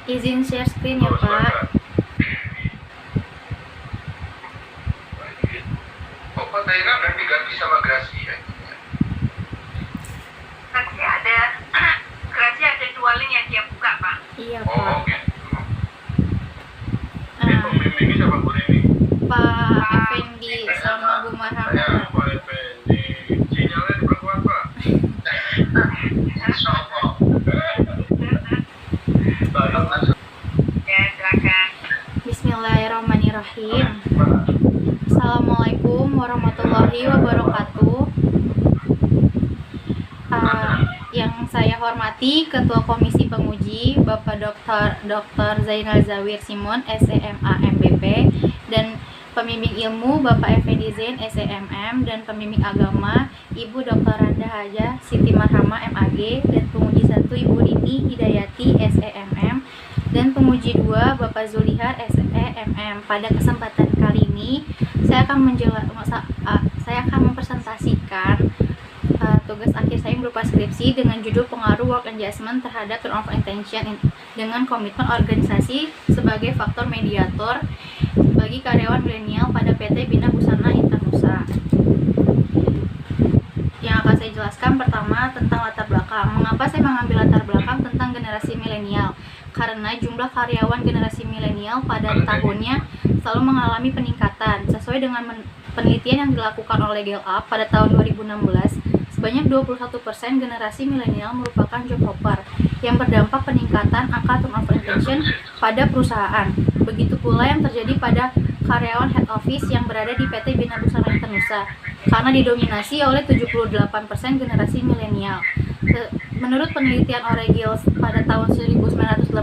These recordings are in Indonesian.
Izin share screen ya Pak. Oh, Pak Thailand nanti ganti sama Grasi ya? Nanti ada Grasi ada 2 link yang dia buka Pak. Iya Oh, Pak. oke. Ini pembimbingnya siapa Bu Rini? Pak Effendi sama Bu Marham. Saya Pak Effendi. Sinyalnya diperkuat Pak. Insya Allah. Ya, silakan. Bismillahirrahmanirrahim. Assalamualaikum warahmatullahi wabarakatuh. Yang saya hormati Ketua Komisi Penguji Bapak Dr. Zainal Zawir Simon SEMA MBP dan Pembimbing Ilmu Bapak Effendi Zain SEMM dan Pembimbing Agama Ibu Dr. Randa Haja Siti Marhama MAG dan Penguji 1 Ibu Rini Hidayati SEMM dan Penguji 2 Bapak Zulihar SEMM. Pada kesempatan kali ini saya akan mempresentasikan tugas akhir saya berupa skripsi dengan judul pengaruh work adjustment terhadap turnover intention dengan komitmen organisasi sebagai faktor mediator bagi karyawan milenial pada PT Bina Busana Intanusa. Yang akan saya jelaskan pertama tentang latar belakang. Mengapa saya mengambil latar belakang tentang generasi milenial? Karena jumlah karyawan generasi milenial pada tahunnya selalu mengalami peningkatan. Sesuai dengan penelitian yang dilakukan oleh Gallup pada tahun 2016, sebanyak 21% generasi milenial merupakan job hopper yang berdampak peningkatan angka turnover intention pada perusahaan. Begitu pula yang terjadi pada karyawan head office yang berada di PT Bina Busana Intanusa karena didominasi oleh 78% generasi milenial. Menurut penelitian Oregils pada tahun 1989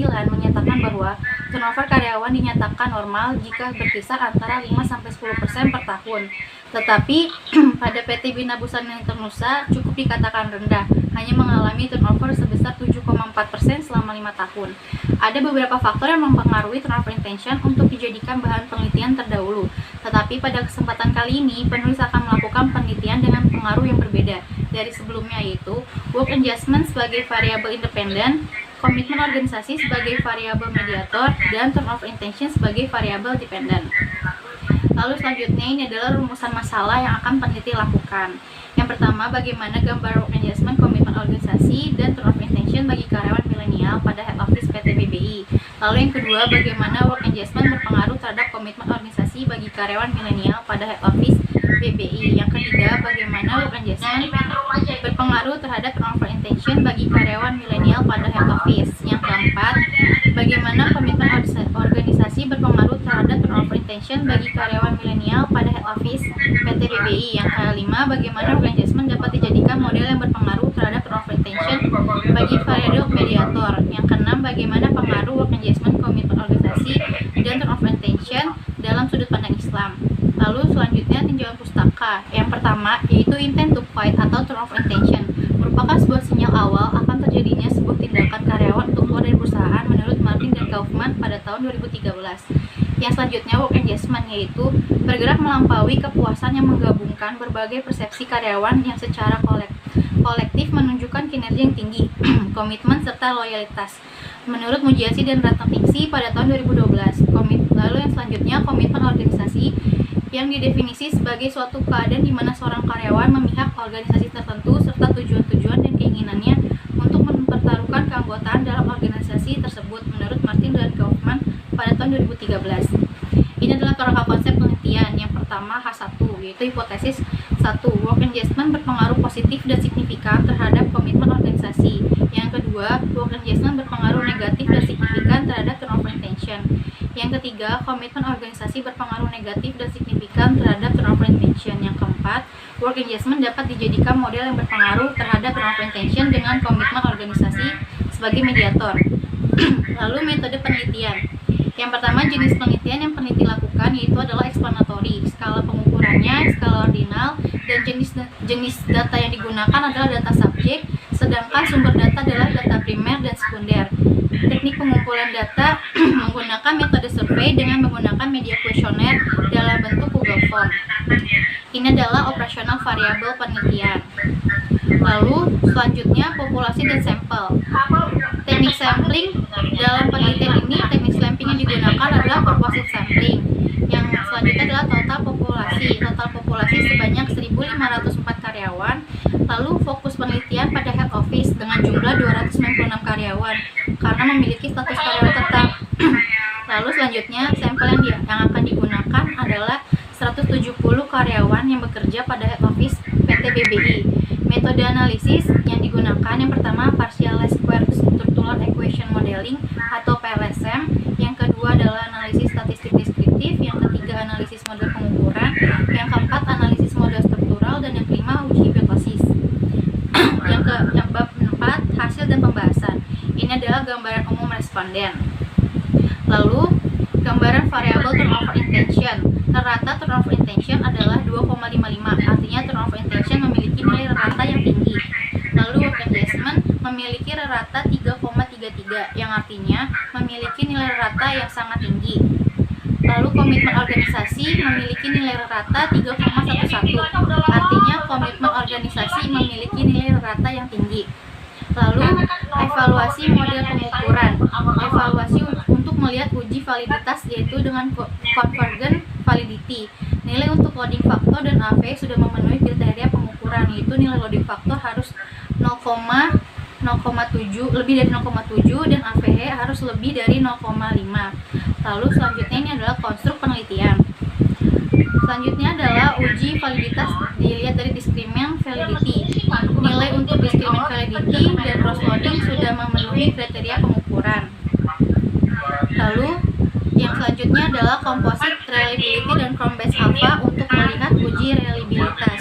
menyatakan bahwa turnover karyawan dinyatakan normal jika berkisar antara 5-10% per tahun. Tetapi pada PT Bina Busana Intanusa cukup dikatakan rendah, hanya mengalami turnover sebesar 7,4% selama 5 tahun. Ada beberapa faktor yang mempengaruhi turnover intention untuk dijadikan bahan penelitian terdahulu. Tetapi pada kesempatan kali ini, penulis akan melakukan penelitian dengan pengaruh yang berbeda dari sebelumnya, yaitu work adjustment sebagai variabel independen, komitmen organisasi sebagai variabel mediator, dan turnover intention sebagai variabel dependen. Lalu selanjutnya ini adalah rumusan masalah yang akan peneliti lakukan. Yang pertama, bagaimana gambar work adjustment, komitmen organisasi, dan turnover intention bagi karyawan milenial pada head office PT BBI. Lalu yang kedua, bagaimana work adjustment berpengaruh terhadap komitmen organisasi bagi karyawan milenial pada head office BBI. Yang ketiga, bagaimana work adjustment berpengaruh terhadap turnover intention bagi karyawan milenial pada head office. Yang keempat, bagaimana komitmen organisasi berpengaruh terhadap turnover intention bagi karyawan milenial pada head office PT BBI. Yang kelima, bagaimana work adjustment dapat dijadikan model yang berpengaruh terhadap turnover intention bagi variabel mediator. Yang keenam, bagaimana pengaruh work adjustment, komitmen organisasi, dan turnover intention dalam sudut pandang Islam. Lalu selanjutnya tinjauan pustaka. Yang pertama yaitu intent to fight atau turnover intention merupakan sebuah sinyal awal akan terjadinya sebuah tindakan karyawan untuk keluar dari perusahaan menurut Martin dan Kaufman pada tahun 2013. Yang selanjutnya work adjustment yaitu bergerak melampaui kepuasan yang menggabungkan berbagai persepsi karyawan yang secara kolektif menunjukkan kinerja yang tinggi, komitmen serta loyalitas. Menurut Mujiasi dan Ratnaningsi pada tahun 2012. Lalu yang selanjutnya komitmen organisasi yang didefinisi sebagai suatu keadaan di mana seorang karyawan memihak organisasi tertentu serta tujuan-tujuan dan keinginannya untuk mempertaruhkan keanggotaan dalam organisasi tersebut menurut Martin dan Kaufman pada tahun 2013. Ini adalah kerangka konsep penelitian. Yang pertama H1 yaitu hipotesis 1. Work adjustment berpengaruh positif dan signifikan terhadap komitmen organisasi. Yang kedua, work adjustment berpengaruh negatif dan signifikan terhadap turnover intention. Yang ketiga, komitmen organisasi berpengaruh negatif dan signifikan terhadap turnover intention. Yang keempat, work adjustment dapat dijadikan model yang berpengaruh terhadap turnover intention dengan komitmen organisasi sebagai mediator. Lalu metode penelitian. Yang pertama, jenis penelitian yang peneliti lakukan yaitu adalah explanatory. Skala pengukurannya, skala ordinal, dan jenis data yang digunakan adalah data subjek, sedangkan sumber data adalah data primer dan sekunder. Teknik pengumpulan data menggunakan metode survei dengan menggunakan media kuesioner dalam bentuk Google Form. Ini adalah operasional variabel penelitian. Lalu selanjutnya populasi dan sampel. Teknik sampling dalam penelitian ini, teknik sampling yang digunakan adalah purposive sampling. Yang selanjutnya adalah total populasi. Total populasi sebanyak 1.504 karyawan. Lalu fokus penelitian pada head office dengan jumlah 296 karyawan karena memiliki status karyawan tetap. Lalu selanjutnya sampel yang akan digunakan adalah 170 karyawan yang bekerja pada head office PT BBI. Metode analisis yang digunakan yang pertama partial square structural equation modeling atau PLSM, yang kedua adalah analisis statistik deskriptif, yang ketiga analisis model pengukuran, yang keempat analisis model struktural, dan yang kelima uji hipotesis. yang bab 4 hasil dan pembahasan. Ini adalah gambaran umum responden. Lalu gambaran variabel turnover intention. Rata turnover intention adalah 2,55, artinya turnover intention memiliki nilai rata yang tinggi. Lalu work engagement memiliki rata 3,33, yang artinya memiliki nilai rata yang sangat tinggi. Lalu komitmen organisasi memiliki nilai rata 3,11, artinya komitmen organisasi memiliki nilai rata yang tinggi. Lalu evaluasi model pengukuran. Evaluasi untuk melihat uji validitas yaitu dengan convergent validity. Nilai untuk loading factor dan AVE sudah memenuhi kriteria pengukuran, yaitu nilai loading factor harus 0,7 lebih dari 0,7 dan AVE harus lebih dari 0,5. Lalu selanjutnya ini adalah konstruk penelitian. Selanjutnya adalah uji validitas dilihat dari discriminant validity. Nilai untuk discriminant validity dan cross loading sudah memenuhi kriteria pengukuran. Lalu yang selanjutnya adalah composite reliability dan Chrome based alpha untuk melihat uji reliabilitas.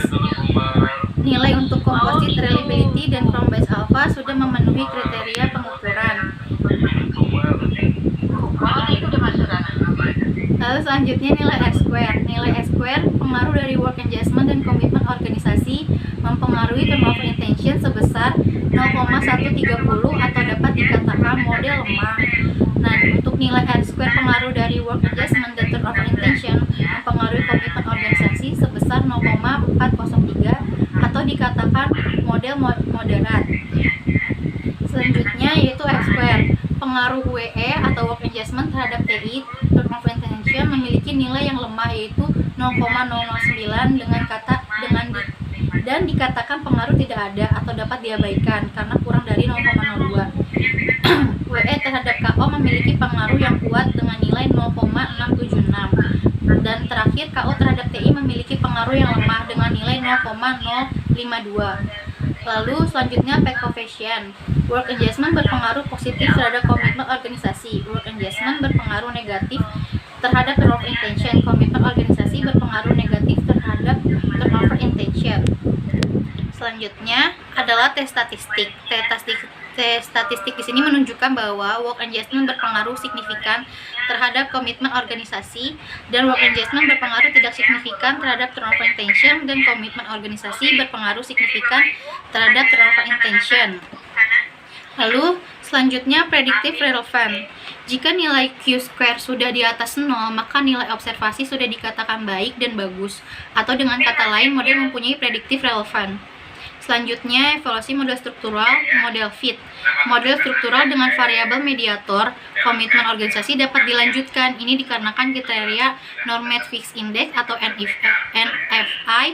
Nilai untuk composite reliability dan Chrome based alpha sudah memenuhi kriteria pengukuran. Lalu selanjutnya nilai S-square. Nilai S-square pengaruh dari work engagement dan komitmen organisasi mempengaruhi turnover intention sebesar 0,130 atau dapat dikatakan model lemah. Nah, untuk nilai R-square pengaruh dari work engagement dan turnover intention mempengaruhi komitmen organisasi sebesar 0,403 atau dikatakan model moderat. Selanjutnya yaitu X-square. Pengaruh WE atau work engagement terhadap TI turnover intention memiliki nilai yang lemah yaitu 0,009 dan dikatakan pengaruh tidak ada atau dapat diabaikan karena kurang dari 0,02. WE terhadap KO memiliki pengaruh yang kuat dengan nilai 0,676 dan terakhir KO terhadap TI memiliki pengaruh yang lemah dengan nilai 0,052. Lalu selanjutnya pay coefficient. Work engagement berpengaruh positif terhadap komitmen organisasi. Work engagement berpengaruh negatif terhadap turnover intention. Komitmen organisasi berpengaruh negatif terhadap turnover intention. Selanjutnya adalah tes statistik. Tes statistik di sini menunjukkan bahwa work engagement berpengaruh signifikan terhadap komitmen organisasi dan work engagement berpengaruh tidak signifikan terhadap turnover intention dan komitmen organisasi berpengaruh signifikan terhadap turnover intention. Lalu selanjutnya predictive relevant. Jika nilai Q-square sudah di atas 0, maka nilai observasi sudah dikatakan baik dan bagus, atau dengan kata lain model mempunyai predictive relevant. Selanjutnya, evaluasi model struktural, model fit. Model struktural dengan variabel mediator, komitmen organisasi dapat dilanjutkan. Ini dikarenakan kriteria Normative Fixed Index atau NFI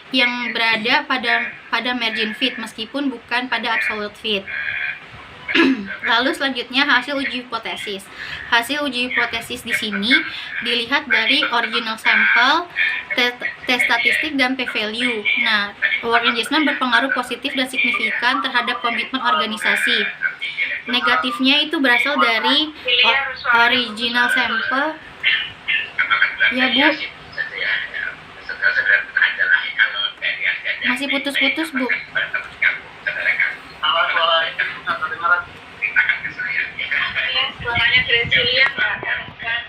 yang berada pada margin fit meskipun bukan pada absolute fit. Lalu selanjutnya hasil uji hipotesis. Hasil uji hipotesis di sini dilihat dari original sample, tes statistik dan p-value. Nah, work engagement berpengaruh positif dan signifikan terhadap komitmen organisasi. Negatifnya itu berasal dari original sample. Ya, Bu. Masih putus-putus, Bu.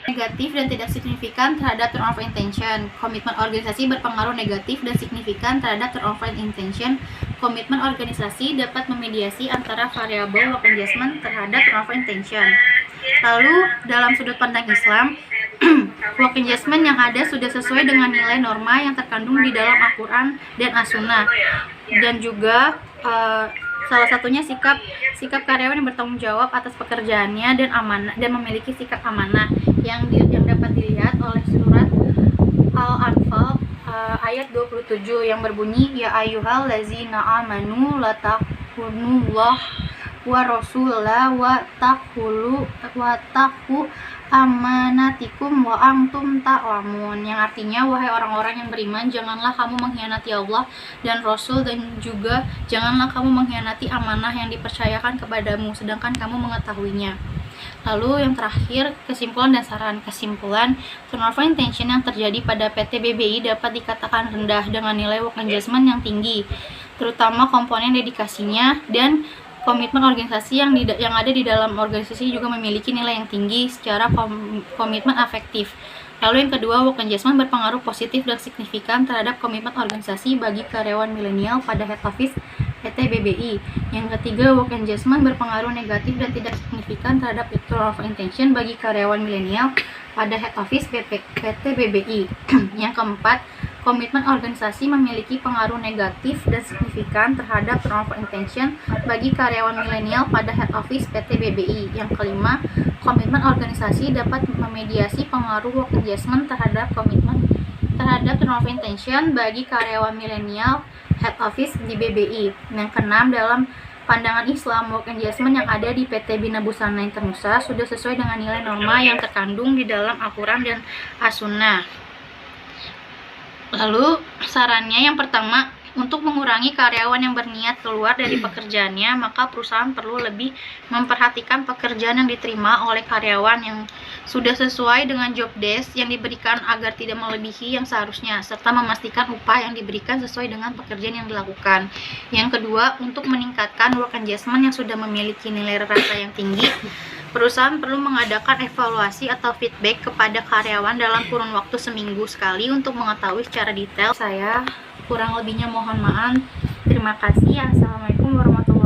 Negatif dan tidak signifikan terhadap turnover intention. Komitmen organisasi berpengaruh negatif dan signifikan terhadap turnover intention. Komitmen organisasi dapat memediasi antara variabel work engagement terhadap turnover intention. Lalu dalam sudut pandang Islam, work engagement yang ada sudah sesuai dengan nilai norma yang terkandung di dalam Al-Quran dan As-Sunnah, dan juga salah satunya sikap karyawan yang bertanggung jawab atas pekerjaannya dan amanah dan memiliki sikap amanah yang dapat dilihat oleh surat Al-Anfal ayat 27 yang berbunyi, ya ayyuhal ladzina amanu la takhunullah wa rasulah wa takhulu amanatikum wa antum ta'lamun, yang artinya, wahai orang-orang yang beriman, janganlah kamu mengkhianati Allah dan Rasul, dan juga janganlah kamu mengkhianati amanah yang dipercayakan kepadamu sedangkan kamu mengetahuinya. Lalu yang terakhir, kesimpulan dan saran. Kesimpulan, turnover intention yang terjadi pada PT BBI dapat dikatakan rendah dengan nilai work engagement yang tinggi, terutama komponen dedikasinya dan komitmen organisasi yang ada di dalam organisasi juga memiliki nilai yang tinggi secara komitmen afektif. Lalu yang kedua, work engagement berpengaruh positif dan signifikan terhadap komitmen organisasi bagi karyawan milenial pada head office PT BBI. Yang ketiga, work engagement berpengaruh negatif dan tidak signifikan terhadap turnover intention bagi karyawan milenial pada head office PT BBI. Yang keempat, komitmen organisasi memiliki pengaruh negatif dan signifikan terhadap turnover intention bagi karyawan milenial pada head office PT BBI. Yang kelima, komitmen organisasi dapat memediasi pengaruh work engagement terhadap turnover intention bagi karyawan milenial head office di BBI. Yang keenam, dalam pandangan Islam, work engagement yang ada di PT Bina Busana Internusa sudah sesuai dengan nilai norma yang terkandung di dalam Al-Quran dan As-Sunnah. Lalu sarannya yang pertama, untuk mengurangi karyawan yang berniat keluar dari pekerjaannya, maka perusahaan perlu lebih memperhatikan pekerjaan yang diterima oleh karyawan yang sudah sesuai dengan job desk yang diberikan agar tidak melebihi yang seharusnya, serta memastikan upah yang diberikan sesuai dengan pekerjaan yang dilakukan. Yang kedua, untuk meningkatkan work engagement yang sudah memiliki nilai rasa yang tinggi, perusahaan perlu mengadakan evaluasi atau feedback kepada karyawan dalam kurun waktu seminggu sekali untuk mengetahui secara detail. Saya kurang lebihnya mohon maaf. Terima kasih. Assalamualaikum warahmatullahi wabarakatuh.